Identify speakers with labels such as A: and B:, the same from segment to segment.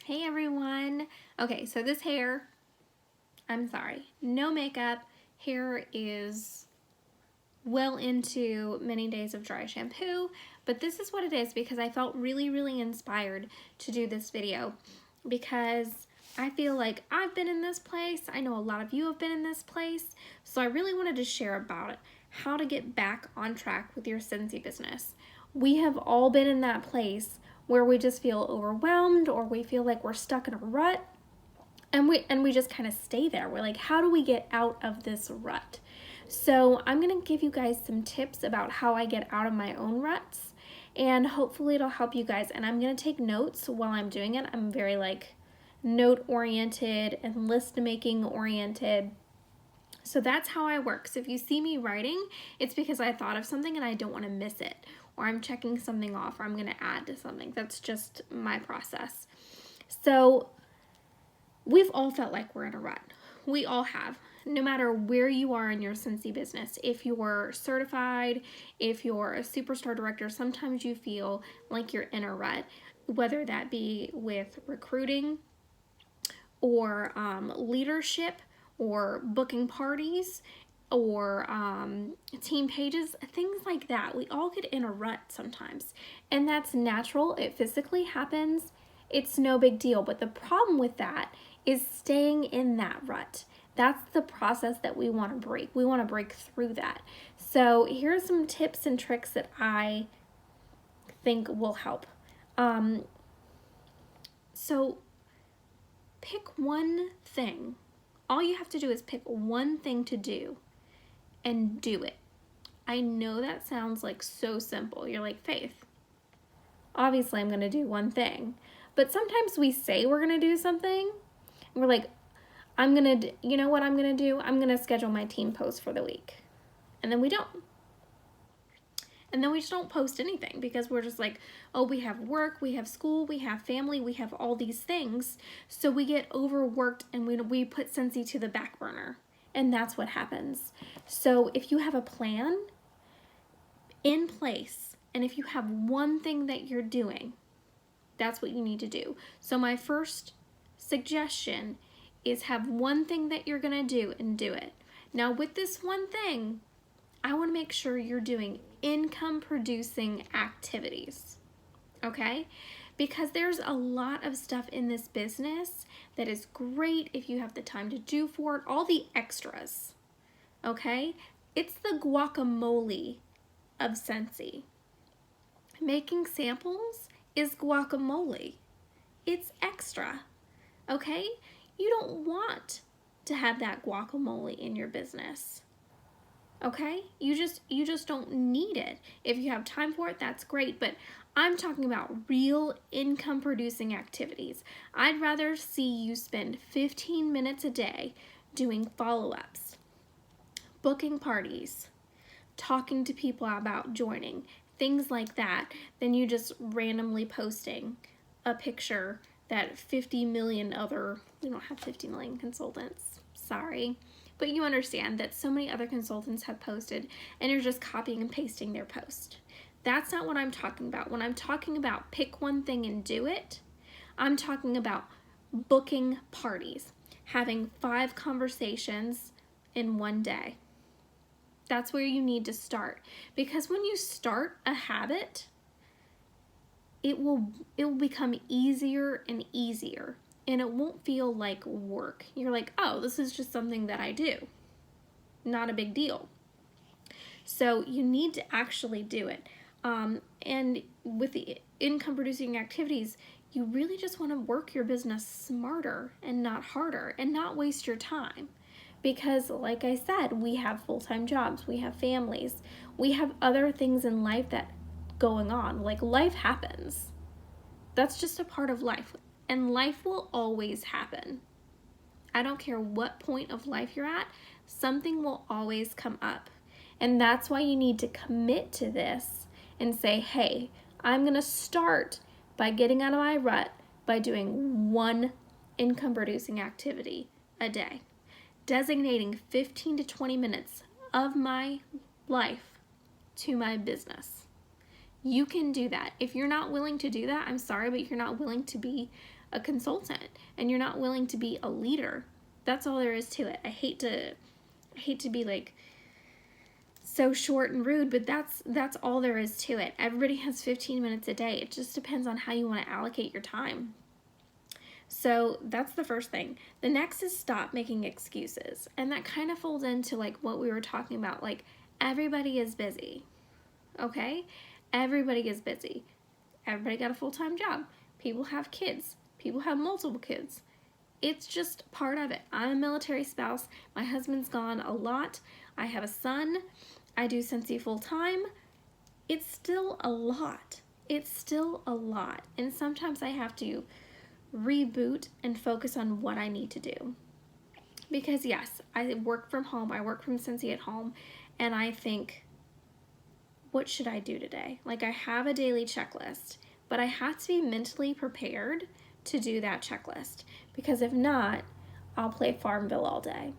A: Hey everyone. Okay, so this hair, I'm sorry, no makeup. Hair is well into many days of dry shampoo, but this is what it is because I felt really inspired to do this video because I feel like I've been in this place. I know a lot of you have been in this place, so I really wanted to share about it, how to get back on track with your Scentsy business. We have all been in that place where we just feel overwhelmed or we feel like we're stuck in a rut and we just kind of stay there. We're like, how do we get out of this rut? So I'm going to give you guys some tips about how I get out of my own ruts, and hopefully it'll help you guys. And I'm going to take notes while I'm doing it. I'm very note oriented and list making oriented. So that's how I work. So if you see me writing, it's because I thought of something and I don't want to miss it, or I'm checking something off, or I'm going to add to something. That's just my process. So we've all felt like we're in a rut. We all have. No matter where you are in your Scentsy business, if you're certified, if you're a superstar director, sometimes you feel like you're in a rut, whether that be with recruiting or leadership or booking parties or team pages, things like that. We all get in a rut sometimes, and that's natural. It physically happens. It's no big deal, but the problem with that is staying in that rut. That's the process that we want to break. We want to break through that. So here are some tips and tricks that I think will help. So pick one thing. All you have to do is pick one thing to do and do it. I know that sounds like so simple. You're like, Faith, obviously I'm going to do one thing. But sometimes we say we're going to do something, and we're like, you know what I'm going to do? I'm going to schedule my team post for the week. And then we don't. And then we just don't post anything because we're just like, oh, we have work, we have school, we have family, we have all these things. So we get overworked and we put Scentsy to the back burner. And that's what happens. So if you have a plan in place, and if you have one thing that you're doing, that's what you need to do. So my first suggestion is have one thing that you're going to do and do it. Now with this one thing, I want to make sure you're doing income producing activities, okay? Because there's a lot of stuff in this business that is great if you have the time to do for it, all the extras, okay? It's the guacamole of Scentsy. Making samples is guacamole. It's extra, okay? You don't want to have that guacamole in your business. Okay? You just don't need it. If you have time for it, that's great, but I'm talking about real income producing activities. I'd rather see you spend 15 minutes a day doing follow-ups, booking parties, talking to people about joining, things like that, than you just randomly posting a picture that 50 million other, we don't have 50 million consultants, sorry. But you understand that so many other consultants have posted and you're just copying and pasting their post. That's not what I'm talking about. When I'm talking about pick one thing and do it, I'm talking about booking parties, having 5 conversations in one day. That's where you need to start. Because when you start a habit, it will become easier and easier. And it won't feel like work. You're like, oh, this is just something that I do. Not a big deal. So you need to actually do it. And with the income producing activities, you really just want to work your business smarter and not harder and not waste your time. Because like I said, we have full-time jobs, we have families, we have other things in life that going on. Like life happens. That's just a part of life. And life will always happen. I don't care what point of life you're at, something will always come up. And that's why you need to commit to this and say, hey, I'm going to start by getting out of my rut by doing one income producing activity a day. Designating 15 to 20 minutes of my life to my business. You can do that. If you're not willing to do that, I'm sorry, but you're not willing to be a consultant and you're not willing to be a leader. That's all there is to it. I hate to be like so short and rude, but that's all there is to it. Everybody has 15 minutes a day. It just depends on how you want to allocate your time. So that's the first thing. The next is stop making excuses. And that kind of folds into like what we were talking about. Like, everybody is busy. Okay? Everybody is busy. Everybody got a full-time job. People have kids. People have multiple kids. It's just part of it. I'm a military spouse. My husband's gone a lot. I have a son. I do Scentsy full-time. It's still a lot. It's still a lot. And sometimes I have to reboot and focus on what I need to do. Because yes, I work from home. I work from Scentsy at home. And I think, what should I do today? Like, I have a daily checklist, but I have to be mentally prepared to do that checklist, because if not, I'll play Farmville all day.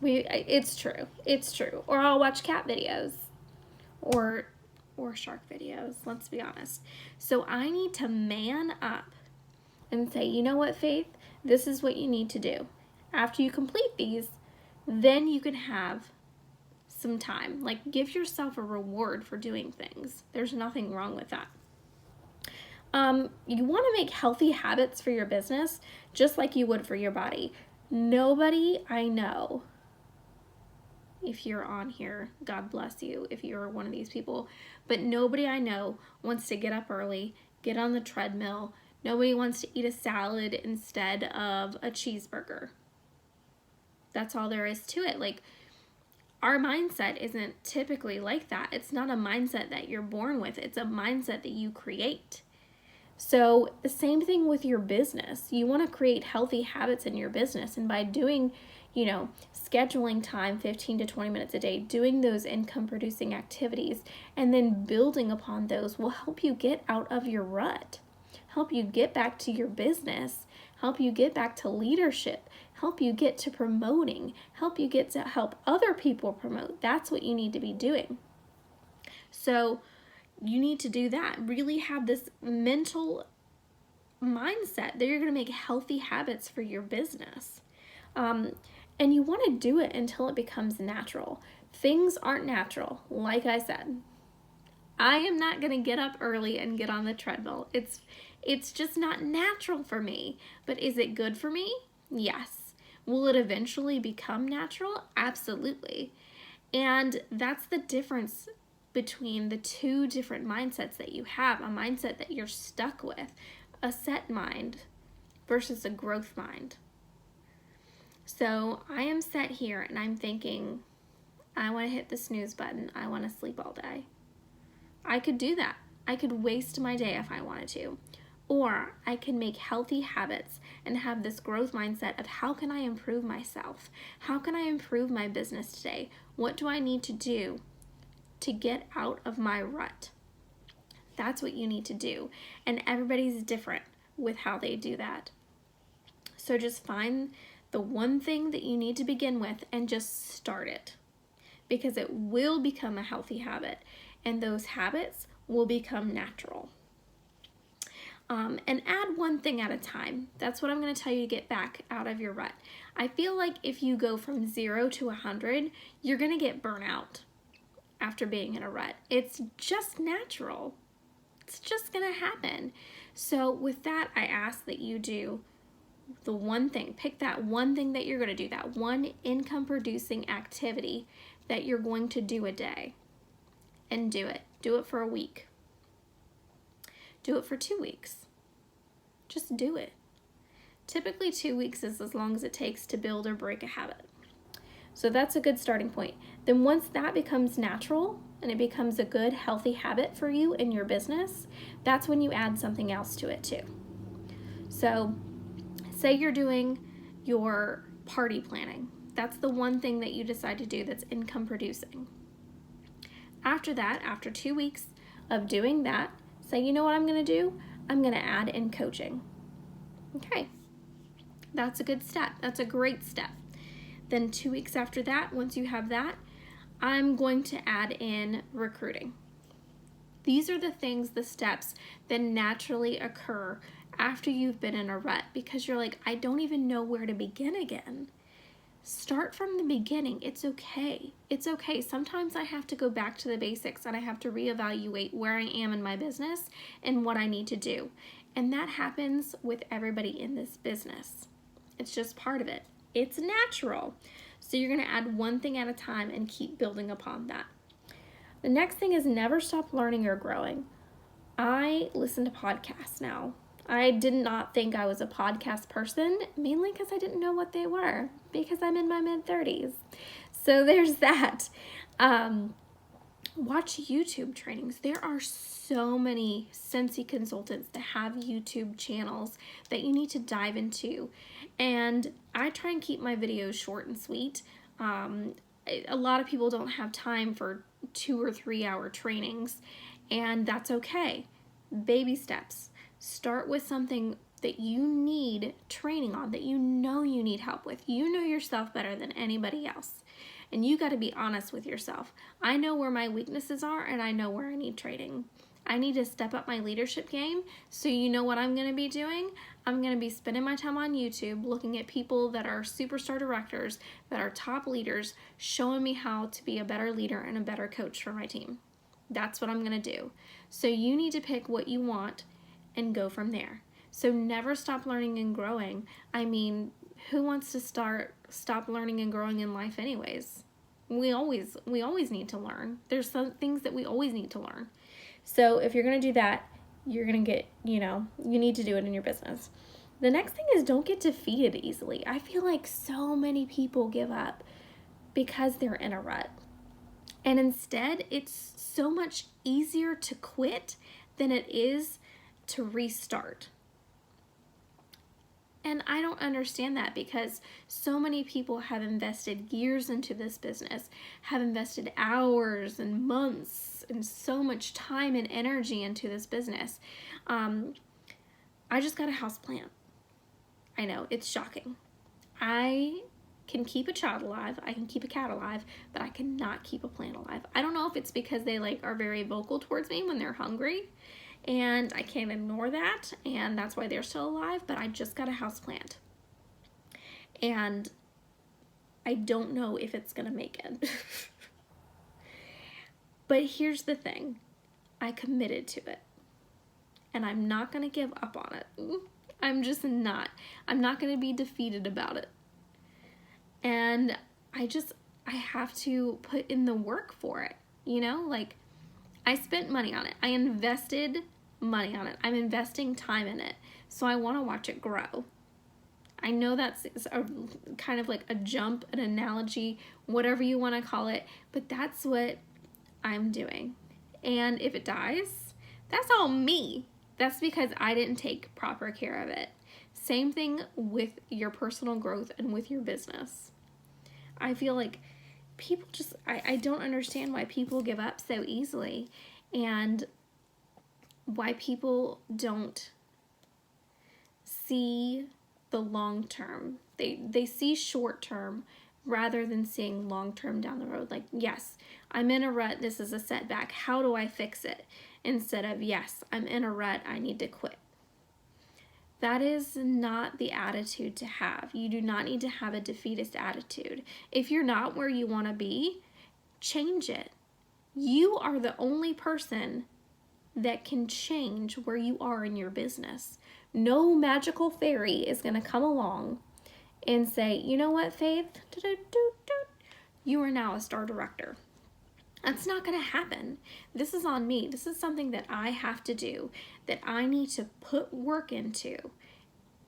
A: It's true. Or I'll watch cat videos or shark videos, let's be honest. So I need to man up and say, you know what, Faith, this is what you need to do. After you complete these, then you can have some time. Like, give yourself a reward for doing things. There's nothing wrong with that. You want to make healthy habits for your business just like you would for your body. Nobody I know, if you're on here, God bless you if you're one of these people, but nobody I know wants to get up early, get on the treadmill. Nobody wants to eat a salad instead of a cheeseburger. That's all there is to it. Like, our mindset isn't typically like that. It's not a mindset that you're born with. It's a mindset that you create. So the same thing with your business. You want to create healthy habits in your business. And by doing, scheduling time 15 to 20 minutes a day, doing those income producing activities, and then building upon those will help you get out of your rut, help you get back to your business, help you get back to leadership, help you get to promoting, help you get to help other people promote. That's what you need to be doing. So you need to do that. Really have this mental mindset that you're going to make healthy habits for your business. And you want to do it until it becomes natural. Things aren't natural, like I said. I am not going to get up early and get on the treadmill. It's just not natural for me. But is it good for me? Yes. Will it eventually become natural? Absolutely. And that's the difference between the two different mindsets that you have. A mindset that you're stuck with, a set mind versus a growth mind. So I am set here and I'm thinking, I want to hit the snooze button. I want to sleep all day. I could do that. I could waste my day if I wanted to. Or I can make healthy habits and have this growth mindset of, how can I improve myself? How can I improve my business today? What do I need to do to get out of my rut? That's what you need to do. And everybody's different with how they do that. So just find the one thing that you need to begin with and just start it, because it will become a healthy habit and those habits will become natural. And add one thing at a time. That's what I'm going to tell you to get back out of your rut. I feel like if you go from 0 to 100, you're going to get burnout after being in a rut. It's just natural. It's just going to happen. So with that, I ask that you do the one thing. Pick that one thing that you're going to do, that one income producing activity that you're going to do a day, and do it. Do it for a week. Do it for 2 weeks. Just do it. Typically 2 weeks is as long as it takes to build or break a habit. So that's a good starting point. Then once that becomes natural and it becomes a good, healthy habit for you in your business, that's when you add something else to it too. So say you're doing your party planning. That's the one thing that you decide to do that's income producing. After that, after 2 weeks of doing that, say, you know what I'm going to do? I'm going to add in coaching. Okay, that's a good step. That's a great step. Then 2 weeks after that, once you have that, I'm going to add in recruiting. These are the things, the steps that naturally occur after you've been in a rut, because you're like, I don't even know where to begin again. Start from the beginning. It's okay. It's okay. Sometimes I have to go back to the basics and I have to reevaluate where I am in my business and what I need to do. And that happens with everybody in this business. It's just part of it. It's natural. So you're going to add one thing at a time and keep building upon that. The next thing is never stop learning or growing. I listen to podcasts now. I did not think I was a podcast person, mainly because I didn't know what they were, because I'm in my mid-30s. So there's that. Watch YouTube trainings. There are so many Scentsy consultants that have YouTube channels that you need to dive into. And I try and keep my videos short and sweet. A lot of people don't have time for 2 or 3 hour trainings, and that's okay. Baby steps. Start with something that you need training on, that you know you need help with. You know yourself better than anybody else. And you got to be honest with yourself. I know where my weaknesses are, and I know where I need training. I need to step up my leadership game. So you know what I'm going to be doing? I'm going to be spending my time on YouTube looking at people that are superstar directors, that are top leaders, showing me how to be a better leader and a better coach for my team. That's what I'm going to do. So you need to pick what you want and go from there. So never stop learning and growing. I mean, who wants to stop learning and growing in life anyways? We always need to learn. There's some things that we always need to learn. So if you're going to do that, you're going to get, you need to do it in your business. The next thing is don't get defeated easily. I feel like so many people give up because they're in a rut. And instead, it's so much easier to quit than it is to restart. And I don't understand that, because so many people have invested years into this business, have invested hours and months and so much time and energy into this business. I just got a house plant. I know, it's shocking. I can keep a child alive, I can keep a cat alive, but I cannot keep a plant alive. I don't know if it's because they are very vocal towards me when they're hungry, and I can't ignore that, and that's why they're still alive, but I just got a houseplant. And I don't know if it's gonna make it. But here's the thing. I committed to it. And I'm not gonna give up on it. I'm just not. I'm not gonna be defeated about it. And I have to put in the work for it, I spent money on it. I invested money on it. I'm investing time in it. So I want to watch it grow. I know that's kind of like a jump, an analogy, whatever you want to call it, but that's what I'm doing. And if it dies, that's all me. That's because I didn't take proper care of it. Same thing with your personal growth and with your business. I feel like people I don't understand why people give up so easily, and why people don't see the long term. They see short term rather than seeing long term down the road. Like, yes, I'm in a rut, this is a setback, how do I fix it? Instead of, yes, I'm in a rut, I need to quit. That is not the attitude to have. You do not need to have a defeatist attitude. If you're not where you want to be, change it. You are the only person that can change where you are in your business. No magical fairy is going to come along and say, you know what, Faith? You are now a star director. That's not going to happen. This is on me. This is something that I have to do, that I need to put work into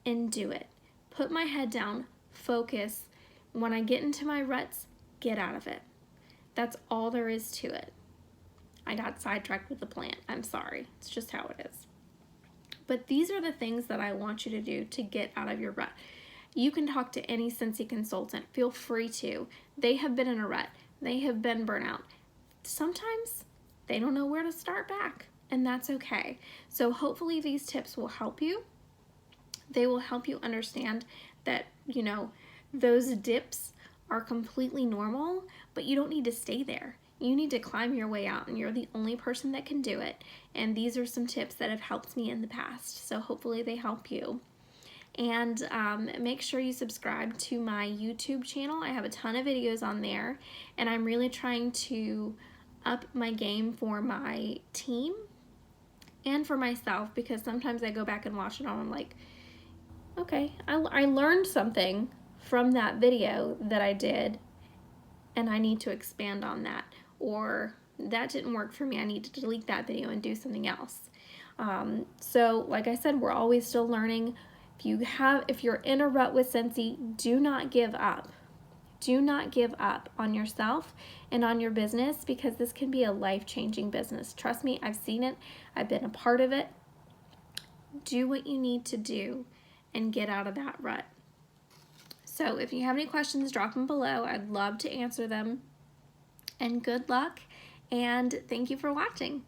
A: and do it. Put my head down, focus. When I get into my ruts, get out of it. That's all there is to it. I got sidetracked with the plant. I'm sorry. It's just how it is. But these are the things that I want you to do to get out of your rut. You can talk to any Scentsy consultant. Feel free to. They have been in a rut. They have been burnt out. Sometimes they don't know where to start back, and that's okay. So hopefully these tips will help you. They will help you understand that, those dips are completely normal, but you don't need to stay there. You need to climb your way out, and you're the only person that can do it. And these are some tips that have helped me in the past, so hopefully they help you. And make sure you subscribe to my YouTube channel. I have a ton of videos on there, and I'm really trying to up my game for my team and for myself, because sometimes I go back and watch it all and I'm like, okay, I learned something from that video that I did, and I need to expand on that. Or that didn't work for me, I need to delete that video and do something else. So like I said, we're always still learning. If you're in a rut with Scentsy, do not give up. Do not give up on yourself and on your business, because this can be a life-changing business. Trust me, I've seen it. I've been a part of it. Do what you need to do and get out of that rut. So if you have any questions, drop them below. I'd love to answer them. And good luck, and thank you for watching.